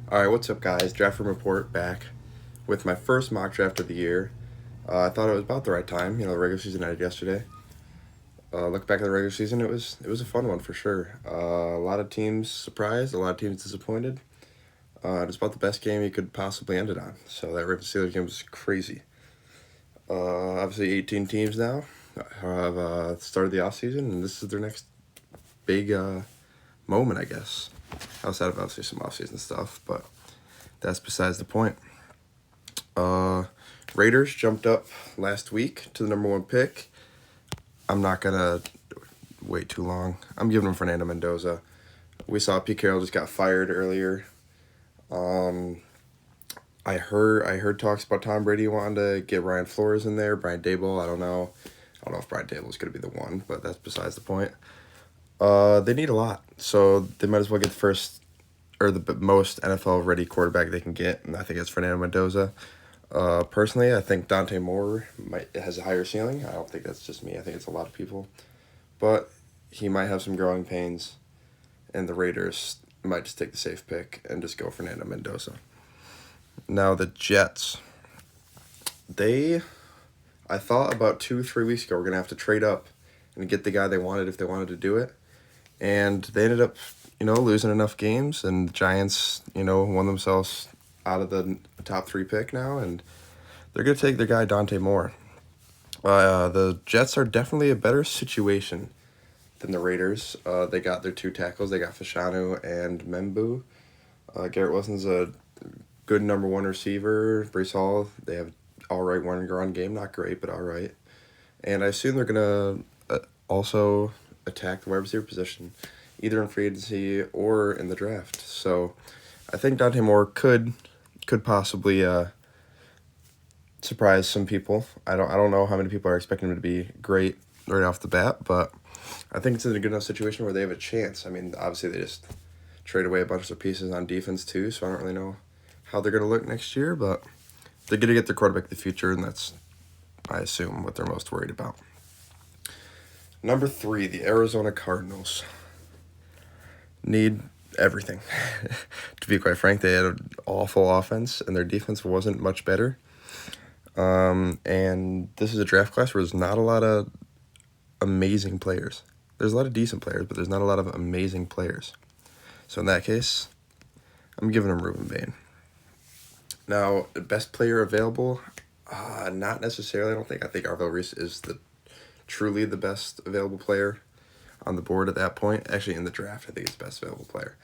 All right, what's up, guys? Draft Room Report back with my first mock draft of the year. I thought it was about the right time. The regular season ended yesterday. Look back at the regular season, it was a fun one for sure. A lot of teams surprised, a lot of teams disappointed. It was about the best game you could possibly end it on. So that Ravens Steelers game was crazy. Obviously, 18 teams now have started the offseason, and this is their next big moment, I guess. Outside of obviously some offseason stuff, but that's besides the point. Raiders jumped up last week to the number one pick. I'm not gonna wait too long. I'm giving him Fernando Mendoza. We saw Pete Carroll just got fired earlier. I heard talks about Tom Brady wanting to get Ryan Flores in there. Brian Daboll. I don't know if Brian Dable is gonna be the one, but that's besides the point. They need a lot, so they might as well get the first or the most NFL ready quarterback they can get, and I think it's Fernando Mendoza. Personally, I think Dante Moore has a higher ceiling. I don't think that's just me. I think it's a lot of people, but he might have some growing pains, and the Raiders might just take the safe pick and just go Fernando Mendoza. Now the Jets, they, I thought about 2 3 weeks ago we're gonna have to trade up and get the guy they wanted if they wanted to do it, and they ended up, losing enough games, and the Giants, won themselves out of the top three pick now, and they're going to take their guy Dante Moore. The Jets are definitely a better situation than the Raiders. They got their two tackles. They got Fashanu and Membu. Garrett Wilson's a good number one receiver. Brees Hall, they have all right run game. Not great, but all right. And I assume they're going to also attack the wide receiver position, either in free agency or in the draft. So I think Dante Moore could possibly surprise some people. I don't know how many people are expecting him to be great right off the bat, but I think it's in a good enough situation where they have a chance. I mean, obviously they just trade away a bunch of pieces on defense too, so I don't really know how they're going to look next year, but they're going to get their quarterback of the future, and that's, I assume, what they're most worried about. Number 3, the Arizona Cardinals need everything. To be quite frank, they had an awful offense, and their defense wasn't much better. And this is a draft class where there's not a lot of amazing players. There's a lot of decent players, but there's not a lot of amazing players. So in that case, I'm giving him Ruben Bain. Now, the best player available, not necessarily. I think Arvell Reese is truly the best available player on the board at that point. Actually, in the draft, I think he's the best available player.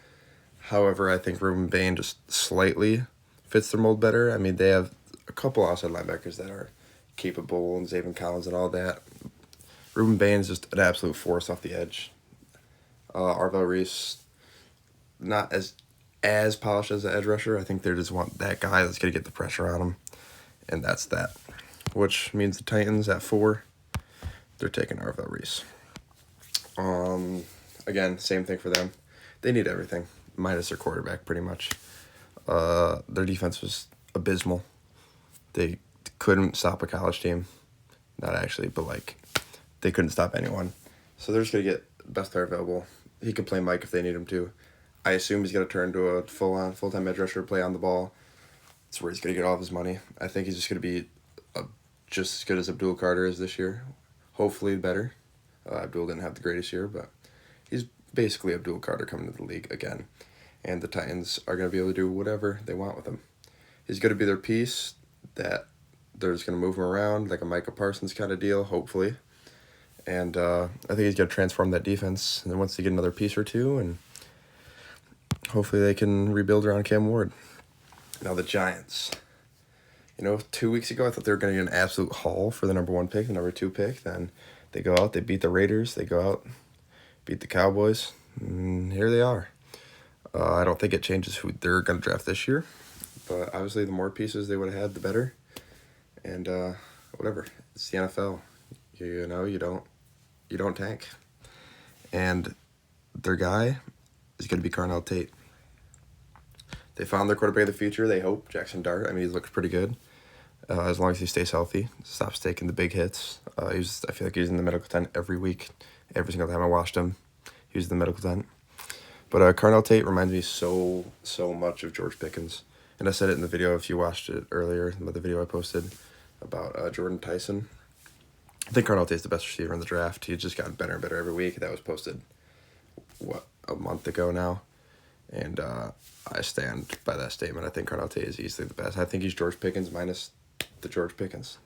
However, I think Ruben Bain just slightly fits their mold better. I mean, they have a couple outside linebackers that are capable, and Zaven Collins and all that. Ruben Bain is just an absolute force off the edge. Arvell Reese, not as polished as an edge rusher. I think they just want that guy that's going to get the pressure on him, and that's that. Which means the Titans at 4, they're taking Arvell Reese. Again, same thing for them. They need everything, minus their quarterback, pretty much. Their defense was abysmal. They couldn't stop a college team. Not actually, but they couldn't stop anyone. So they're just going to get the best player available. He could play Mike if they need him to. I assume he's going to turn to a full-time edge rusher, play on the ball. That's where he's going to get all of his money. I think he's just going to be just as good as Abdul Carter is this year. Hopefully better. Abdul didn't have the greatest year, but he's basically Abdul Carter coming to the league again. And the Titans are going to be able to do whatever they want with him. He's going to be their piece that they're just going to move him around like a Micah Parsons kind of deal, hopefully. And I think he's going to transform that defense. And then once they get another piece or two, and hopefully they can rebuild around Cam Ward. Now the Giants. 2 weeks ago I thought they were going to get an absolute haul for the number 1 pick, the number 2 pick. Then they go out, they beat the Raiders, they go out, beat the Cowboys, and here they are. I don't think it changes who they're going to draft this year, but obviously the more pieces they would have had, the better. And whatever, it's the NFL. You don't tank. And their guy is going to be Carnell Tate. They found their quarterback of the future, they hope, Jackson Dart. I mean, he looks pretty good. As long as he stays healthy, stops taking the big hits. I feel like he's in the medical tent every week. Every single time I watched him, he was in the medical tent. But Carnell Tate reminds me so much of George Pickens. And I said it in the video, if you watched it earlier, the video I posted about Jordan Tyson. I think Carnell Tate's the best receiver in the draft. He's just gotten better and better every week. That was posted, a month ago now. And I stand by that statement. I think Carnell Tate is easily the best. I think he's George Pickens minus the George Pickens.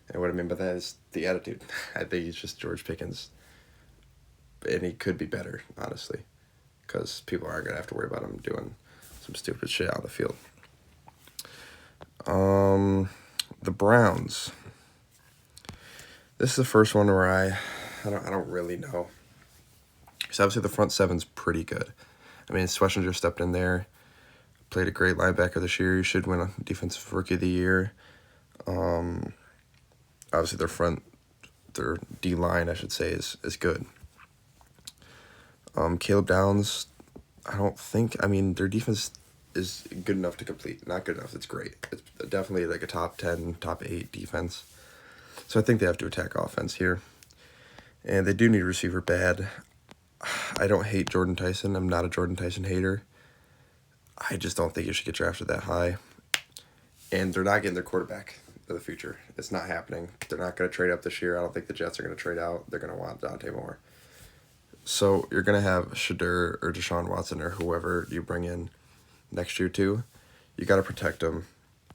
And what I mean by that is the attitude. I think he's just George Pickens. And he could be better, honestly. Because people aren't going to have to worry about him doing some stupid shit out on the field. The Browns. This is the first one where I don't really know. Because obviously the front seven's pretty good. I mean, Schlesinger stepped in there, played a great linebacker this year. He should win a Defensive Rookie of the Year. Obviously their D-line, I should say, is good. Caleb Downs, their defense is good enough to complete. Not good enough, it's great. It's definitely like a top 10, top 8 defense. So I think they have to attack offense here. And they do need a receiver bad. I don't hate Jordan Tyson. I'm not a Jordan Tyson hater. I just don't think you should get drafted that high. And they're not getting their quarterback of the future. It's not happening. They're not going to trade up this year. I don't think the Jets are going to trade out. They're going to want Dante Moore. So you're going to have Shadur or Deshaun Watson or whoever you bring in next year too. You got to protect them.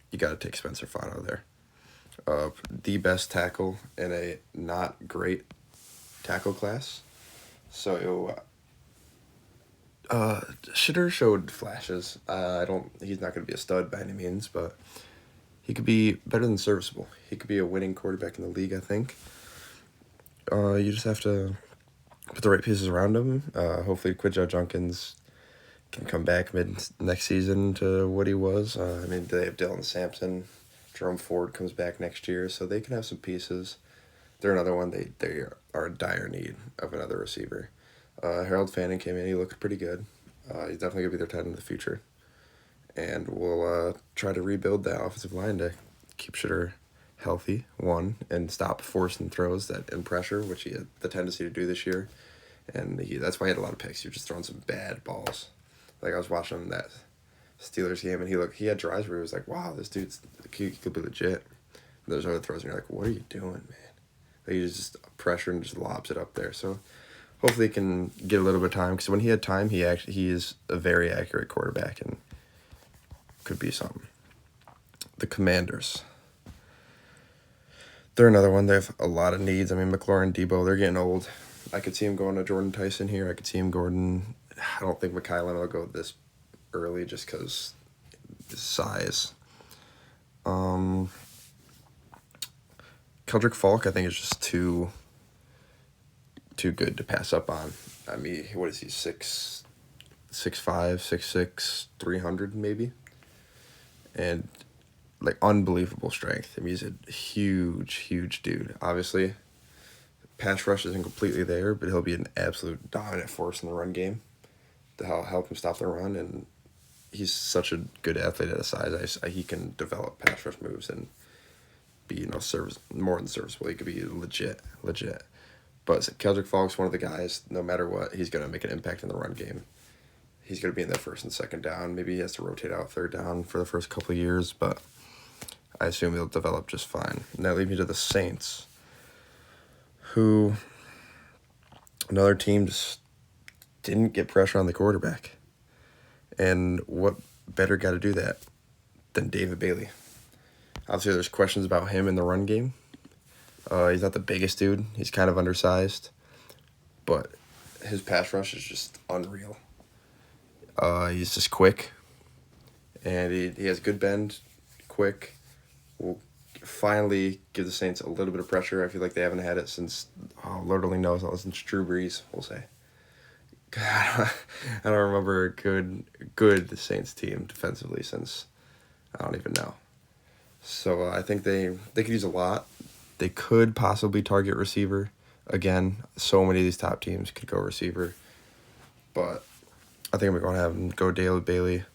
You got to take Spencer Fano there. The best tackle in a not great tackle class. So Shadur showed flashes. He's not going to be a stud by any means, but he could be better than serviceable. He could be a winning quarterback in the league, I think. You just have to put the right pieces around him. Hopefully Quidjo Junkins can come back next season to what he was. They have Dylan Sampson. Jerome Ford comes back next year, so they can have some pieces. They're another one. They are in dire need of another receiver. Harold Fanning came in. He looked pretty good. He's definitely going to be their tight end in the future. And we'll try to rebuild that offensive line to keep Shadur healthy, and stop forcing throws in pressure, which he had the tendency to do this year. And that's why he had a lot of picks. He was just throwing some bad balls. Like, I was watching that Steelers game, and he had drives where he was like, wow, this dude's he could be legit. And there's other throws, and you're like, what are you doing, man? Like, he just pressure and just lobs it up there. So hopefully he can get a little bit of time, because when he had time, he is a very accurate quarterback and could be something. The Commanders. They're another one. They have a lot of needs. McLaurin, Debo, they're getting old. I could see him going to Jordan Tyson here. I could see him Gordon. I don't think McKylen will go this early just because his size. Keldrick Falk, I think, is just too good to pass up on. What is he, 6'5", 6'6", 300 maybe? And, unbelievable strength. He's a huge dude. Obviously, pass rush isn't completely there, but he'll be an absolute dominant force in the run game to help him stop the run. And he's such a good athlete at his size. He can develop pass rush moves and be, more than serviceable. He could be legit. But Keldrick Falk's one of the guys, no matter what, he's going to make an impact in the run game. He's going to be in that first and second down. Maybe he has to rotate out third down for the first couple of years, but I assume he'll develop just fine. And that leads me to the Saints, who, another team, just didn't get pressure on the quarterback. And what better guy to do that than David Bailey? Obviously, there's questions about him in the run game. He's not the biggest dude. He's kind of undersized. But his pass rush is just unreal. He's just quick. And he has good bend, quick. Will finally give the Saints a little bit of pressure. I feel like they haven't had it since, Lord only knows, since Drew Brees, we'll say. I don't remember a good Saints team defensively since, I don't even know. So I think they could use a lot. They could possibly target receiver. Again, so many of these top teams could go receiver. But I think we're going to have them go David Bailey.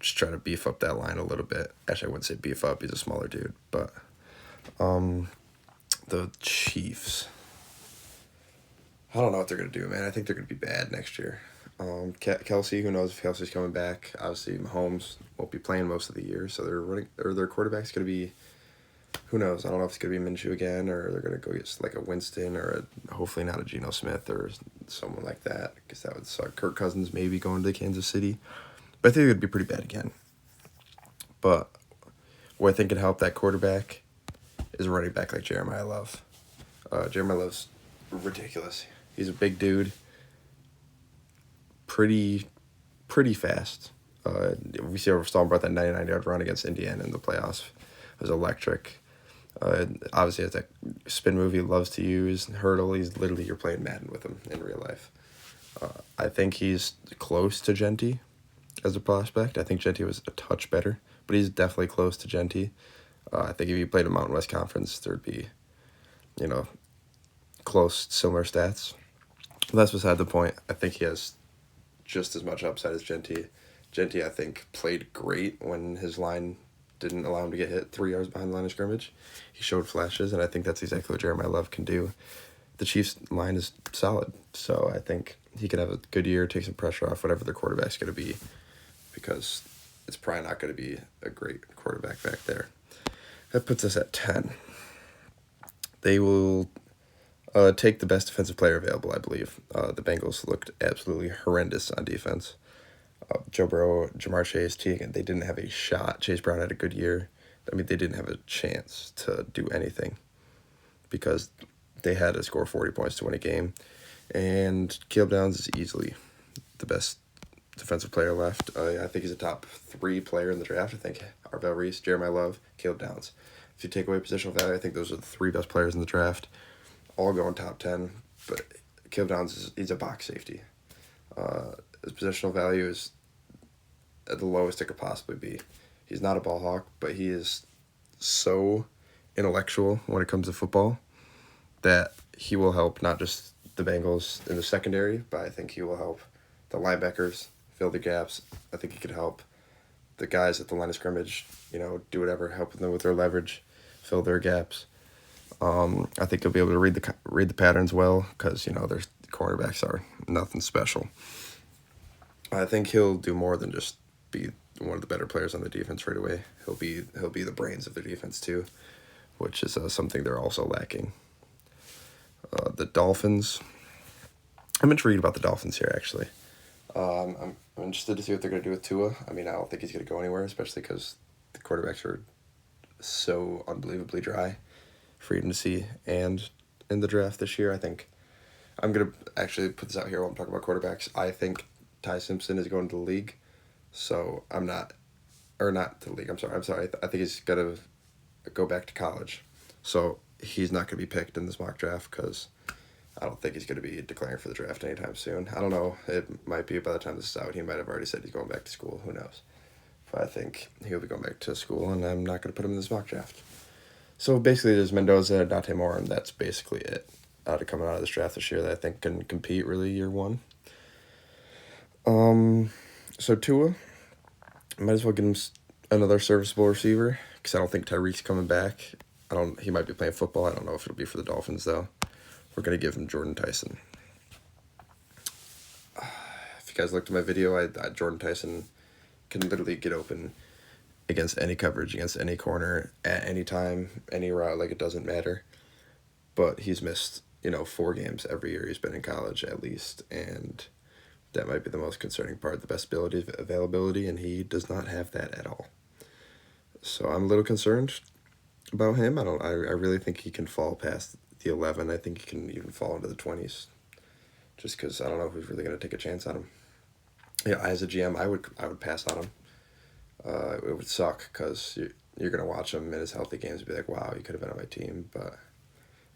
Just try to beef up that line a little bit. Actually, I wouldn't say beef up. He's a smaller dude. But the Chiefs. I don't know what they're going to do, man. I think they're going to be bad next year. Kelsey, who knows if Kelsey's coming back? Obviously, Mahomes won't be playing most of the year, so their quarterback's gonna be, who knows? I don't know if it's gonna be Minshew again, or they're gonna go get like a Winston, or hopefully not a Geno Smith or someone like that, because that would suck. Kirk Cousins maybe going to Kansas City, but I think it would be pretty bad again. But what I think could help that quarterback is a running back like Jeremiah Love. Jeremiah Love's ridiculous. He's a big dude, pretty fast. We see over Stallman brought that 99-yard run against Indiana in the playoffs. It was electric. Obviously, has that spin move he loves to use. Hurdle, you're playing Madden with him in real life. I think he's close to Genty as a prospect. I think Genty was a touch better, but he's definitely close to Genty. I think if you played a Mountain West Conference, there'd be, close, similar stats. But that's beside the point. I think he has just as much upside as Genty. Genty, I think, played great when his line didn't allow him to get hit 3 yards behind the line of scrimmage. He showed flashes, and I think that's exactly what Jeremiah Love can do. The Chiefs' line is solid, so I think he could have a good year, take some pressure off whatever the quarterback's going to be, because it's probably not going to be a great quarterback back there. That puts us at 10. They will take the best defensive player available, I believe. The Bengals looked absolutely horrendous on defense. Joe Burrow, Jamar Chase, Teagan, they didn't have a shot. Chase Brown had a good year. I mean, they didn't have a chance to do anything because they had to score 40 points to win a game. And Caleb Downs is easily the best defensive player left. I think he's a top 3 player in the draft. I think Arvell Reese, Jeremiah Love, Caleb Downs. If you take away positional value, I think those are the 3 best players in the draft. All going top 10. But Caleb Downs, he's a box safety. His positional value is at the lowest it could possibly be. He's not a ball hawk, but he is so intellectual when it comes to football that he will help not just the Bengals in the secondary, but I think he will help the linebackers fill the gaps. I think he could help the guys at the line of scrimmage, do whatever, help them with their leverage, fill their gaps. I think he'll be able to read the patterns well because, their cornerbacks are nothing special. I think he'll do more than just be one of the better players on the defense right away. He'll be the brains of the defense too, which is something they're also lacking. The Dolphins. I'm intrigued about the Dolphins here, actually. I'm interested to see what they're going to do with Tua. I mean, I don't think he's going to go anywhere, especially because the quarterbacks are so unbelievably dry for him to see. And in the draft this year, I think I'm going to actually put this out here while I'm talking about quarterbacks. I think Ty Simpson is going to the league. So not to the league. I'm sorry. I think he's going to go back to college. So he's not going to be picked in this mock draft because I don't think he's going to be declaring for the draft anytime soon. I don't know. It might be by the time this is out. He might have already said he's going back to school. Who knows? But I think he'll be going back to school, and I'm not going to put him in this mock draft. So basically, there's Mendoza, Dante Moore, and that's basically it coming out of this draft this year that I think can compete really year one. So Tua, might as well get him another serviceable receiver because I don't think Tyreek's coming back. He might be playing football. I don't know if it'll be for the Dolphins though. We're gonna give him Jordan Tyson. If you guys looked at my video, Jordan Tyson can literally get open against any coverage, against any corner, at any time, any route. Like, it doesn't matter. But he's missed 4 games every year he's been in college at least, and that might be the most concerning part, the best availability, and he does not have that at all. So I'm a little concerned about him. I really think he can fall past the 11. I think he can even fall into the 20s, just because I don't know who's really going to take a chance on him. Yeah, as a GM, I would pass on him. It would suck because you're going to watch him in his healthy games and be like, wow, he could have been on my team, but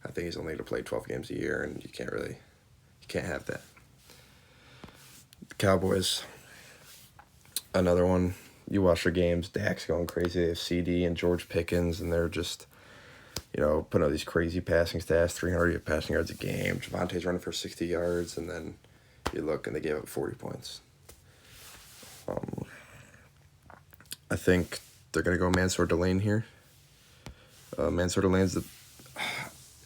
I think he's only going to play 12 games a year, and you can't have that. The Cowboys, another one. You watch their games, Dak's going crazy. They have CD and George Pickens, and they're just, putting out these crazy passing stats, 300 passing yards a game. Javonte's running for 60 yards, and then you look, and they gave up 40 points. I think they're going to go Mansour Delane here. Mansour Delane's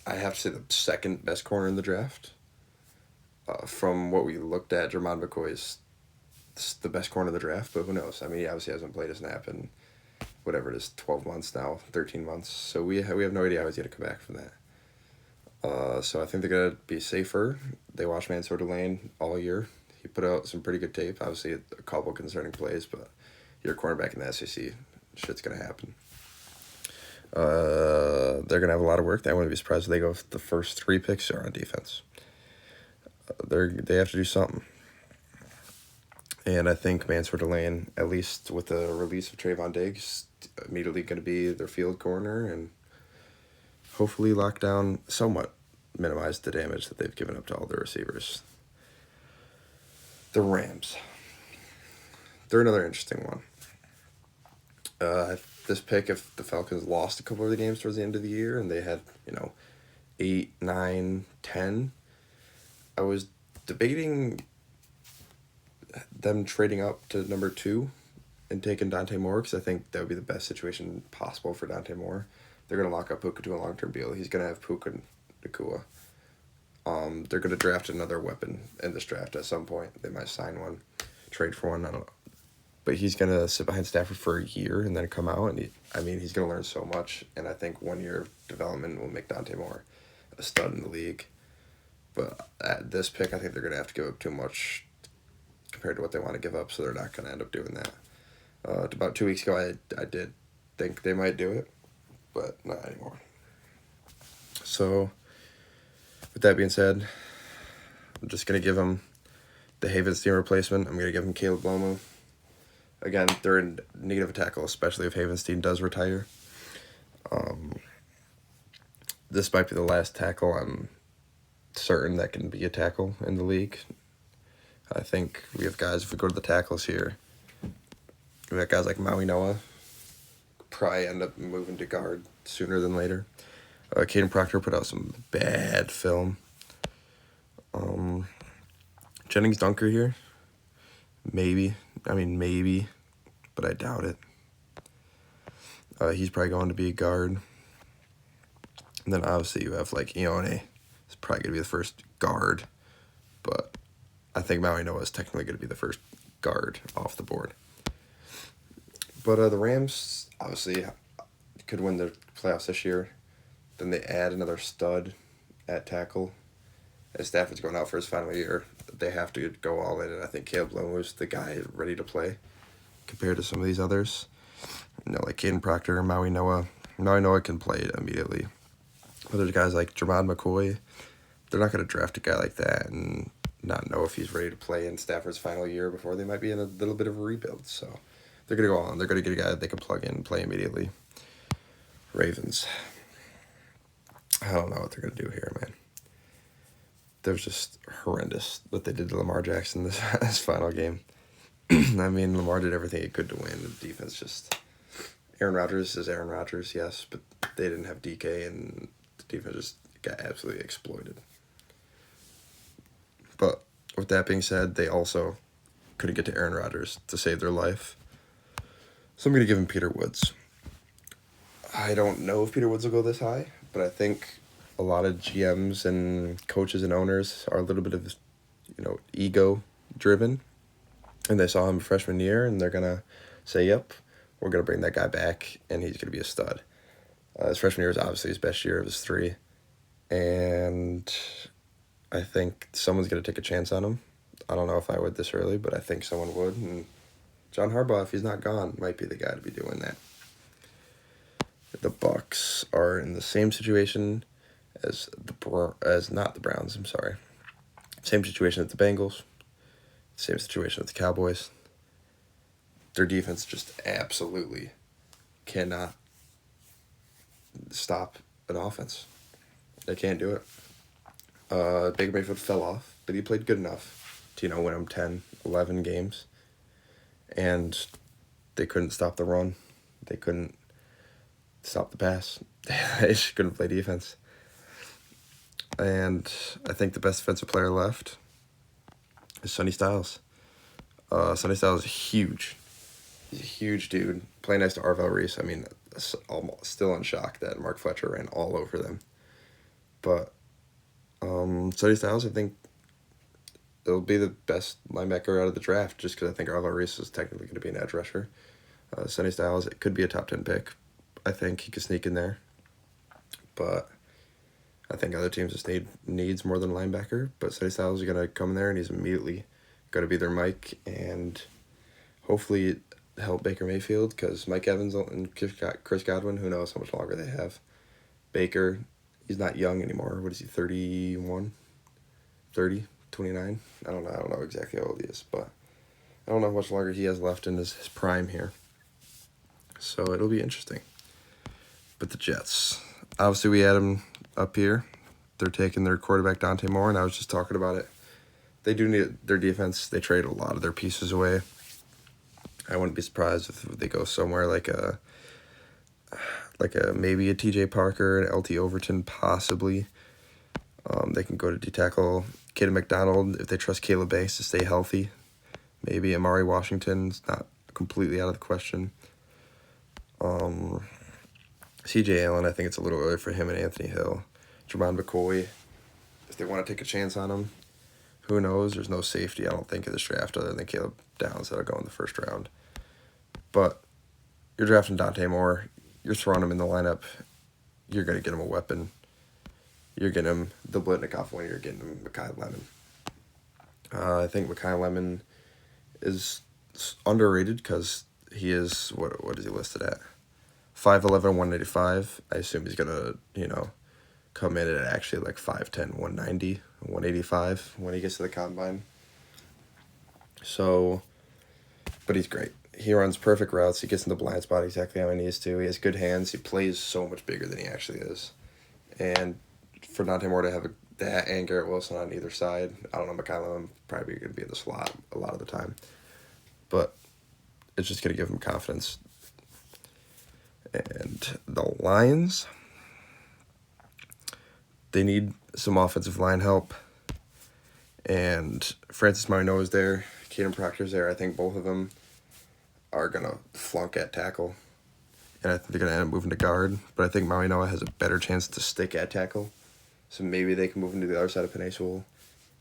I have to say, the second best corner in the draft. From what we looked at, Jermon McCoy is the best corner of the draft, but who knows? I mean, he obviously hasn't played a snap in whatever it is, 12 months now, 13 months. So we have no idea how he's going to come back from that. So I think they're going to be safer. They watched Mansour Lane all year. He put out some pretty good tape. Obviously, a couple concerning plays, but you're a cornerback in the SEC. Shit's going to happen. They're going to have a lot of work. I wouldn't be surprised if they go if the first 3 picks are on defense. They have to do something. And I think Mansour Lane, at least with the release of Trayvon Diggs, immediately going to be their field corner and hopefully lock down, somewhat minimize the damage that they've given up to all their receivers. The Rams. They're another interesting one. This pick, if the Falcons lost a couple of the games towards the end of the year and they had, 8, 9, 10, I was debating them trading up to number 2 and taking Dante Moore because I think that would be the best situation possible for Dante Moore. They're going to lock up Puka to a long-term deal. He's going to have Puka Nacua. They're going to draft another weapon in this draft at some point. They might sign one, trade for one, I don't know. But he's going to sit behind Stafford for a year and then come out. And he's going to learn so much. And I think 1 year of development will make Dante Moore a stud in the league. But at this pick, I think they're going to have to give up too much compared to what they want to give up, so they're not going to end up doing that. About 2 weeks ago, I did think they might do it, but not anymore. So, with that being said, I'm just going to give him the Havenstein replacement. I'm going to give him Caleb Lomu. Again, they're in need of a tackle, especially if Havenstein does retire. This might be the last tackle I'm certain that can be a tackle in the league. I think we have guys, if we go to the tackles here, we got guys like Maui Noah, probably end up moving to guard sooner than later. Caden Proctor put out some bad film. Jennings Dunker here, maybe, but I doubt it. He's probably going to be a guard. And then obviously you have like Ione. It's probably going to be the first guard, but I think Maui Noah is technically going to be the first guard off the board. But the Rams obviously could win the playoffs this year. Then they add another stud at tackle. As Stafford's going out for his final year, they have to go all in. And I think Caleb Lomu is the guy ready to play compared to some of these others. Like Caden Proctor and Maui Noah. Maui Noah can play it immediately. But there's guys like Jermon McCoy. They're not going to draft a guy like that and not know if he's ready to play in Stafford's final year before they might be in a little bit of a rebuild. So they're going to go on. They're going to get a guy that they can plug in and play immediately. Ravens. I don't know what they're going to do here, man. That was just horrendous what they did to Lamar Jackson this final game. Lamar did everything he could to win. The defense just... Aaron Rodgers is Aaron Rodgers, yes, but they didn't have DK, and the defense just got absolutely exploited. But with that being said, they also couldn't get to Aaron Rodgers to save their life. So I'm going to give him Peter Woods. I don't know if Peter Woods will go this high, but I think a lot of GMs and coaches and owners are a little bit of, ego-driven. And they saw him freshman year, and they're going to say, yep, we're going to bring that guy back, and he's going to be a stud. His freshman year was obviously his best year of his 3. And I think someone's going to take a chance on him. I don't know if I would this early, but I think someone would. And John Harbaugh, if he's not gone, might be the guy to be doing that. The Bucs are in the same situation as not the Browns, I'm sorry. Same situation as the Bengals. Same situation with the Cowboys. Their defense just absolutely cannot stop an offense. They can't do it. Baker Mayfield fell off, but he played good enough to, win them 10, 11 games. And they couldn't stop the run. They couldn't stop the pass. They just couldn't play defense. And I think the best defensive player left is Sonny Styles. Sonny Styles is huge. He's a huge dude. Playing next to Arvell Reese. Still in shock that Mark Fletcher ran all over them. But Sonny Styles, I think it'll be the best linebacker out of the draft just because I think Arlo Reese is technically going to be an edge rusher. Sonny Styles, it could be a top 10 pick. I think he could sneak in there. But I think other teams just needs more than a linebacker. But Sonny Styles is going to come in there and he's immediately going to be their Mike and hopefully help Baker Mayfield because Mike Evans and Chris Godwin, who knows how much longer they have. Baker, he's not young anymore. What is he, 31? 30? 29? I don't know exactly how old he is, but I don't know how much longer he has left in his prime here. So it'll be interesting. But the Jets, obviously we had them up here. They're taking their quarterback Dante Moore, and I was just talking about it. They do need their defense. They trade a lot of their pieces away. I wouldn't be surprised if they go somewhere like a maybe a T.J. Parker, an L.T. Overton, possibly. They can go to D-tackle Kaden McDonald if they trust Caleb Banks to stay healthy. Maybe Amari Washington's not completely out of the question. C.J. Allen, I think it's a little early for him and Anthony Hill. Jermon McCoy, if they want to take a chance on him, who knows? There's no safety, I don't think, in this draft other than Caleb Downs that'll go in the first round. But you're drafting Dante Moore. You're throwing him in the lineup. You're going to get him a weapon. You're getting him the Blitnikoff when you're getting him Makai Lemon. I think Makai Lemon is underrated because he is, what is he listed at? 5'11", 185. I assume he's going to, come in at actually like 5'10", 190, 185 when he gets to the combine. So, but he's great. He runs perfect routes. He gets in the blind spot exactly how he needs to. He has good hands. He plays so much bigger than he actually is. And for Dante Moore to have that and Garrett Wilson on either side, I don't know, Makai Lemon probably going to be in the slot a lot of the time. But it's just going to give him confidence. And the Lions, they need some offensive line help. And Francis Marino is there. Caden Proctor's there. I think both of them are going to flunk at tackle. And I think they're going to end up moving to guard. But I think Maui Noah has a better chance to stick at tackle. So maybe they can move him to the other side of Penei Sewell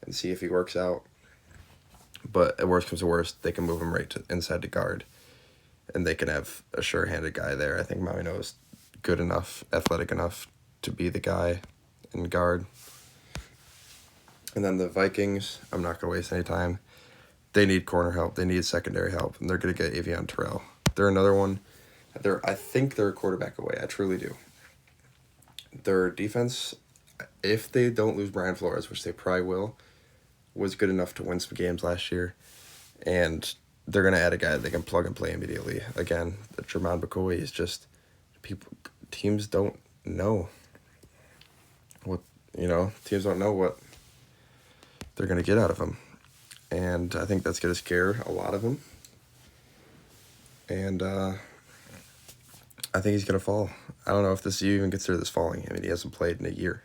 and see if he works out. But at worst comes to worst, they can move him right to inside to guard. And they can have a sure-handed guy there. I think Maui Noah is good enough, athletic enough to be the guy in guard. And then the Vikings, I'm not going to waste any time. They need corner help. They need secondary help. And they're going to get Avion Terrell. They're another one. I think they're a quarterback away. I truly do. Their defense, if they don't lose Brian Flores, which they probably will, was good enough to win some games last year. And they're going to add a guy that they can plug and play immediately. Again, Jermon McCoy is just, teams don't know what, teams don't know what they're going to get out of him. And I think that's going to scare a lot of them. And I think he's going to fall. I don't know if you even consider this falling. I mean, he hasn't played in a year.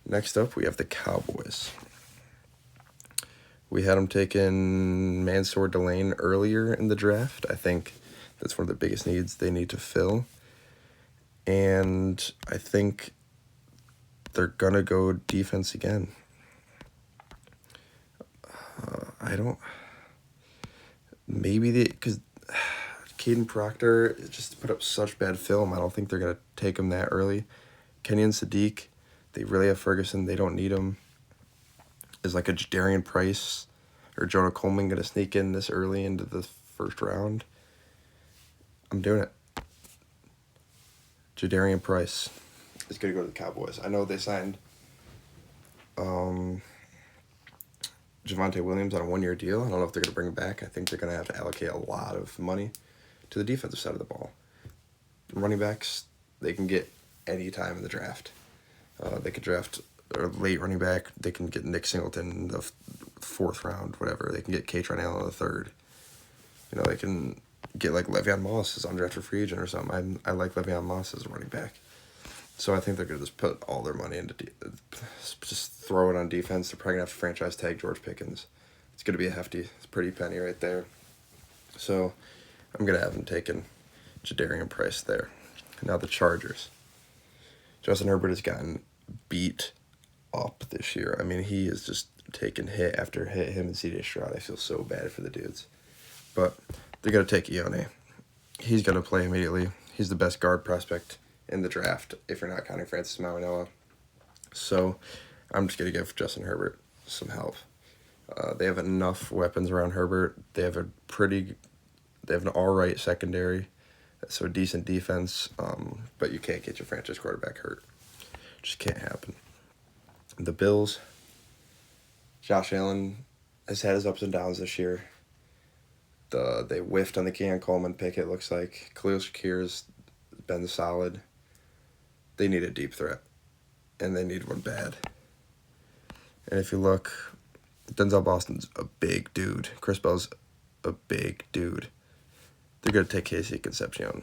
Next up, we have the Cowboys. We had them taking Mansour Delane earlier in the draft. I think that's one of the biggest needs they need to fill. And I think they're going to go defense again. Because Caden Proctor just put up such bad film. I don't think they're going to take him that early. Kenyon Sadiq, they really have Ferguson. They don't need him. Is like a Jadarian Price or Jonah Coleman going to sneak in this early into the first round? I'm doing it. Jadarian Price is going to go to the Cowboys. I know they signed Javonte Williams on a 1-year deal. I don't know if they're going to bring him back. I think they're going to have to allocate a lot of money to the defensive side of the ball. Running backs, they can get any time in the draft. They could draft a late running back. They can get Nick Singleton in the fourth round, whatever. They can get Katron Allen in the third. They can get like Le'Veon Moss as undrafted free agent or something. I like Le'Veon Moss as a running back. So I think they're going to just put all their money into just throw it on defense. They're probably going to have to franchise tag George Pickens. It's going to be a hefty, pretty penny right there. So I'm going to have them taking Jadarian Price there. Now the Chargers. Justin Herbert has gotten beat up this year. I mean, he is just taking hit after hit. Him and C.J. Stroud. I feel so bad for the dudes. But they're going to take Ione. He's going to play immediately. He's the best guard prospect in the draft, if you're not counting Francis Mauigoa. So I'm just going to give Justin Herbert some help. They have enough weapons around Herbert. They have an all right secondary, so a decent defense. But you can't get your franchise quarterback hurt. Just can't happen. The Bills. Josh Allen has had his ups and downs this year. They whiffed on the Keon Coleman pick, it looks like. Khalil Shakir's been solid. They need a deep threat, and they need one bad. And if you look, Denzel Boston's a big dude. Chris Bell's a big dude. They're going to take Casey Concepcion.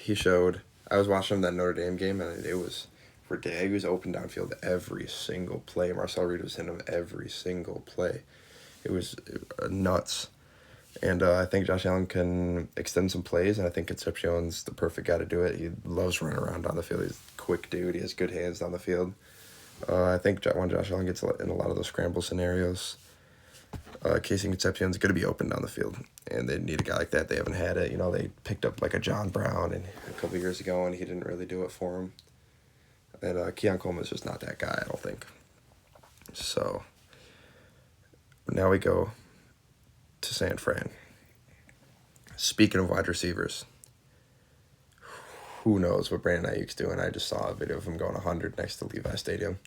He showed, I was watching that Notre Dame game, and it was ridiculous. He was open downfield every single play. Marcel Reed was hitting him every single play. It was nuts. And I think Josh Allen can extend some plays, and I think Concepcion's the perfect guy to do it. He loves running around on the field. He's a quick dude. He has good hands down the field. I think when Josh Allen gets in a lot of those scramble scenarios, Casey Concepcion's going to be open down the field, and they need a guy like that. They haven't had it. They picked up like a John Brown a couple years ago, and he didn't really do it for him. And Keon Coleman's just not that guy, I don't think. So now we go to San Fran. Speaking of wide receivers, who knows what Brandon Ayuk's doing? I just saw a video of him going 100 next to Levi Stadium.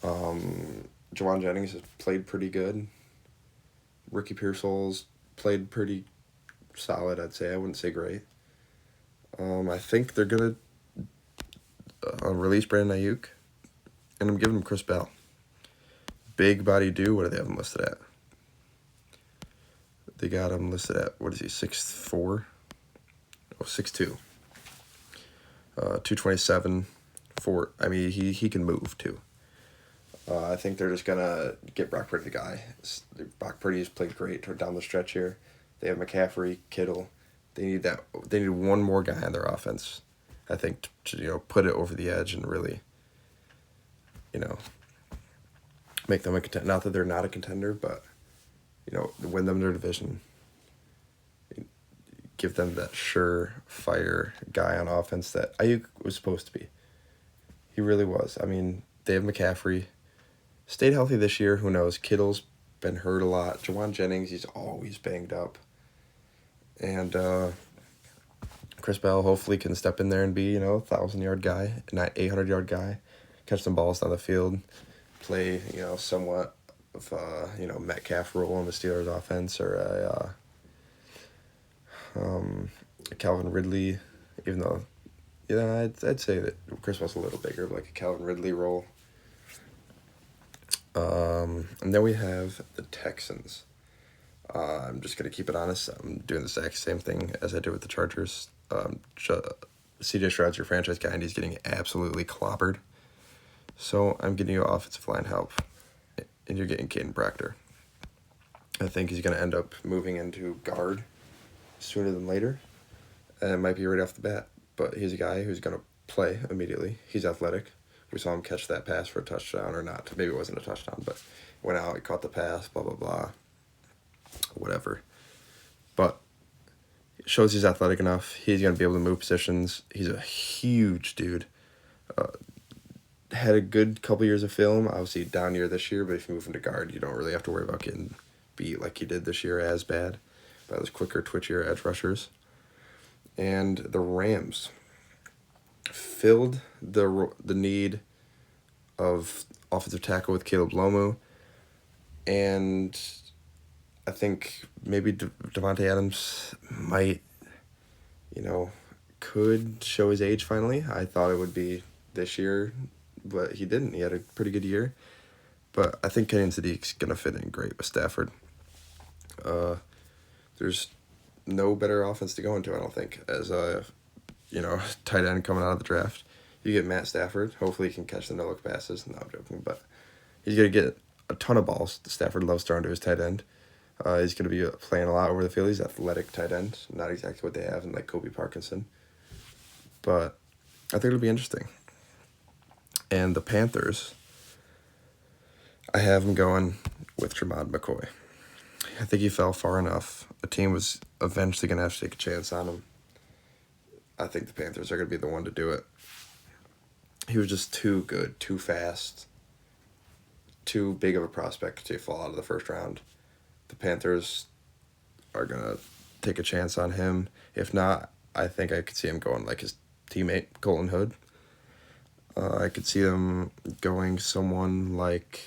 Jawan Jennings has played pretty good. Ricky Pearsall's played pretty solid, I'd say. I wouldn't say great. I think they're going to release Brandon Ayuk, and I'm giving him Chris Bell. Big body dude. What do they have him listed at? They got him listed at, 6'4"? Oh, 6'2". 227. He can move too. I think they're just gonna get Brock Purdy the guy. Brock Purdy's played great down the stretch here. They have McCaffrey, Kittle. They need that. They need one more guy on their offense, I think, to put it over the edge and really, make them a contender. Not that they're not a contender, but win them their division. Give them that surefire guy on offense that Ayuk was supposed to be. He really was. I mean, they have McCaffrey. Stayed healthy this year. Who knows? Kittle's been hurt a lot. Jawan Jennings, he's always banged up. And Chris Bell hopefully can step in there and be, 1,000-yard guy, not 800-yard guy. Catch some balls down the field. Play, somewhat of Metcalf role in the Steelers offense, or a Calvin Ridley, even though, I'd say that Chris Bell's a little bigger, like a Calvin Ridley role. And then we have the Texans. I'm just going to keep it honest. I'm doing the exact same thing as I did with the Chargers. C.J. Stroud's your franchise guy, and he's getting absolutely clobbered. So I'm getting you offensive line help, and you're getting Caden Proctor. I think he's going to end up moving into guard sooner than later. And it might be right off the bat, but he's a guy who's going to play immediately. He's athletic. We saw him catch that pass for a touchdown, or not. Maybe it wasn't a touchdown, but went out, he caught the pass, blah, blah, blah. Whatever. But it shows he's athletic enough. He's going to be able to move positions. He's a huge dude. Had a good couple years of film. Obviously, down year this year, but if you move into guard, you don't really have to worry about getting beat like he did this year as bad by those quicker, twitchier edge rushers. And the Rams filled the need of offensive tackle with Caleb Lomu, and I think maybe Devontae Adams might, could show his age finally. I thought it would be this year, but he didn't. He had a pretty good year, but I think Kenyon Sadiq's going to fit in great with Stafford. There's no better offense to go into, I don't think, as a tight end coming out of the draft. You get Matt Stafford. Hopefully he can catch the no-look passes. No, I'm joking, but he's going to get a ton of balls. Stafford loves throwing to his tight end. He's going to be playing a lot over the field. He's athletic tight end. Not exactly what they have in, Kobe Parkinson. But I think it'll be interesting. And the Panthers, I have them going with Tremont McCoy. I think he fell far enough. A team was eventually going to have to take a chance on him. I think the Panthers are going to be the one to do it. He was just too good, too fast, too big of a prospect to fall out of the first round. The Panthers are going to take a chance on him. If not, I think I could see him going like his teammate, Colton Hood. I could see them going someone like...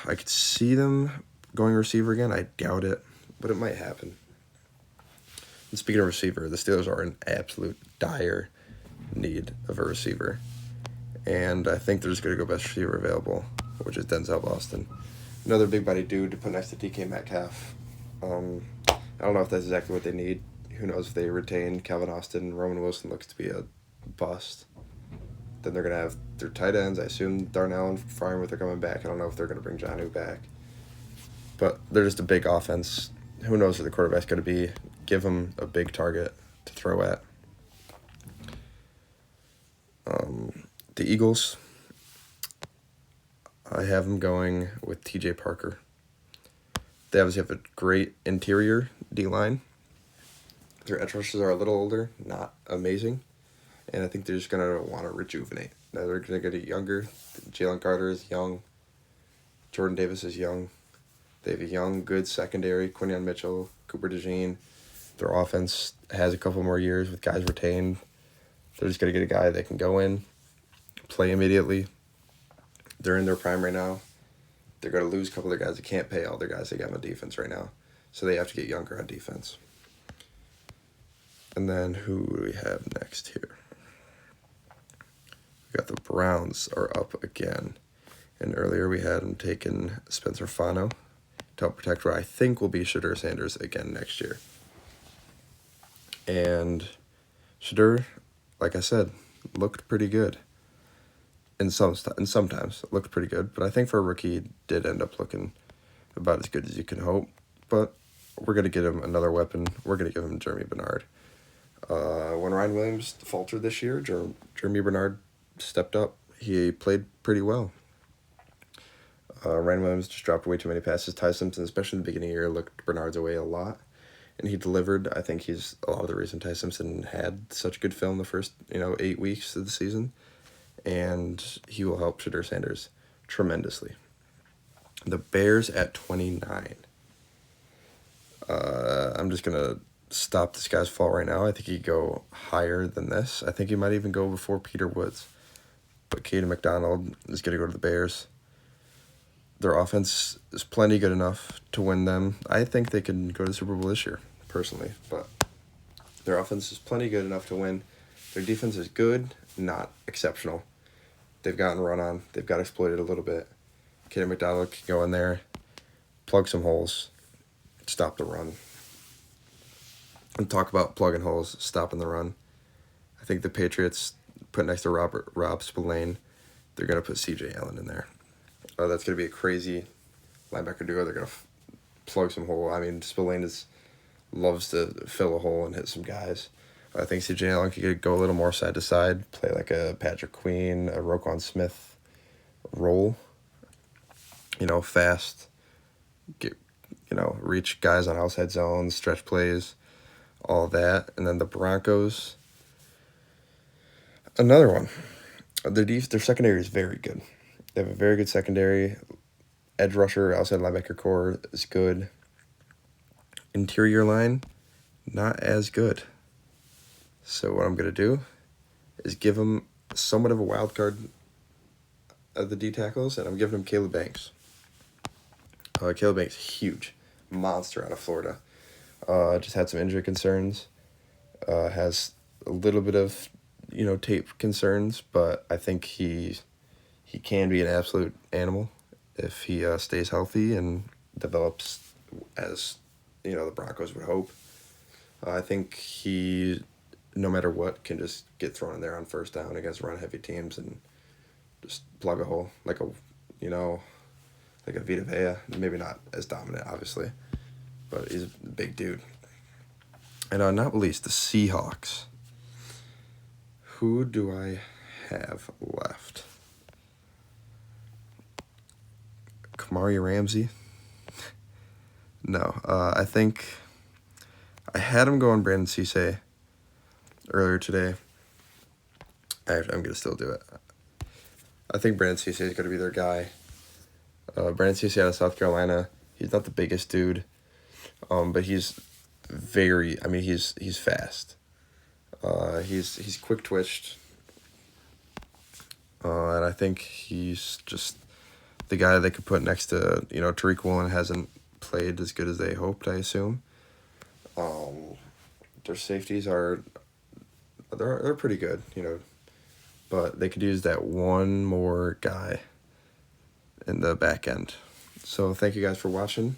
I could see them going receiver again. I doubt it, but it might happen. And speaking of receiver, the Steelers are in absolute dire need of a receiver. And I think they're just going to go best receiver available, which is Denzel Boston. Another big body dude to put next to DK Metcalf. I don't know if that's exactly what they need. Who knows if they retain Calvin Austin. Roman Wilson looks to be a bust. Then they're going to have their tight ends. I assume Darnell and Freiermuth are coming back. I don't know if they're going to bring Jonnu back. But they're just a big offense. Who knows who the quarterback's going to be. Give them a big target to throw at. The Eagles, I have them going with TJ Parker. They obviously have a great interior D-line. Their edge rushers are a little older, not amazing. And I think they're just going to want to rejuvenate. Now they're going to get younger. Jalen Carter is young. Jordan Davis is young. They have a young, good secondary. Quinyon Mitchell, Cooper DeJean. Their offense has a couple more years with guys retained. They're just going to get a guy that can go in, play immediately. They're in their prime right now. They're going to lose a couple of their guys. They can't pay all their guys they got on defense right now. So they have to get younger on defense. And then who do we have next here? We got the Browns are up again. And earlier we had them taking Spencer Fano to help protect what I think will be Shadur Sanders again next year. And Shadur, like I said, looked pretty good. And sometimes looked pretty good. But I think for a rookie, he did end up looking about as good as you can hope. But we're going to get him another weapon. We're going to give him Jeremy Bernard. When Ryan Williams faltered this year, Jeremy Bernard stepped up. He played pretty well. Ryan Williams just dropped way too many passes. Ty Simpson, especially in the beginning of the year, looked Bernard's away a lot. And he delivered. I think he's a lot of the reason Ty Simpson had such good film the first 8 weeks of the season. And he will help Shadur Sanders tremendously. The Bears at 29. I'm just going to stop this guy's fall right now. I think he'd go higher than this. I think he might even go before Peter Woods. But Caden McDonald is going to go to the Bears. Their offense is plenty good enough to win them. I think they can go to the Super Bowl this year, personally. But their offense is plenty good enough to win. Their defense is good, not exceptional. They've gotten run on. They've got exploited a little bit. Caden McDonald can go in there, plug some holes, stop the run. And talk about plugging holes, stopping the run. I think the Patriots put next to Rob Spillane, they're going to put C.J. Allen in there. That's going to be a crazy linebacker duo. They're going to plug some hole. I mean, Spillane loves to fill a hole and hit some guys. I think C.J. Allen could go a little more side to side, play like a Patrick Queen, a Roquan Smith role. Fast, reach guys on outside zones, stretch plays, all that. And then the Broncos, another one. Their secondary is very good. They have a very good secondary. Edge rusher, outside linebacker core is good. Interior line, not as good. So what I'm going to do is give them somewhat of a wild card of the D tackles, and I'm giving them Caleb Banks. Caleb Banks, huge. Monster out of Florida. Just had some injury concerns. Has a little bit of, tape concerns, but I think he can be an absolute animal if he stays healthy and develops as, the Broncos would hope. I think he, no matter what, can just get thrown in there on first down against run-heavy teams and just plug a hole like a Vita Vea. Maybe not as dominant, obviously, but he's a big dude. And not least, the Seahawks. Who do I have left? Kamari Ramsey? No. I think I had him going Brandon Cisse earlier today. I'm going to still do it. I think Brandon Cisse is going to be their guy. Brandon Cisse out of South Carolina. He's not the biggest dude, but he's he's fast. He's quick twitched. And I think he's just the guy they could put next to, Tariq Woolen hasn't played as good as they hoped, I assume. Their safeties they're pretty good, but they could use that one more guy in the back end. So thank you guys for watching.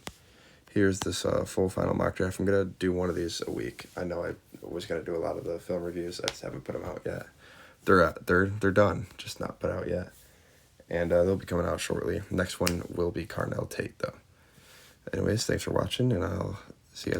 Here's this full final mock draft. I'm going to do one of these a week. I know I was going to do a lot of the film reviews. I just haven't put them out yet. They're done, just not put out yet. And they'll be coming out shortly. Next one will be Carnell Tate, though. Anyways, thanks for watching, and I'll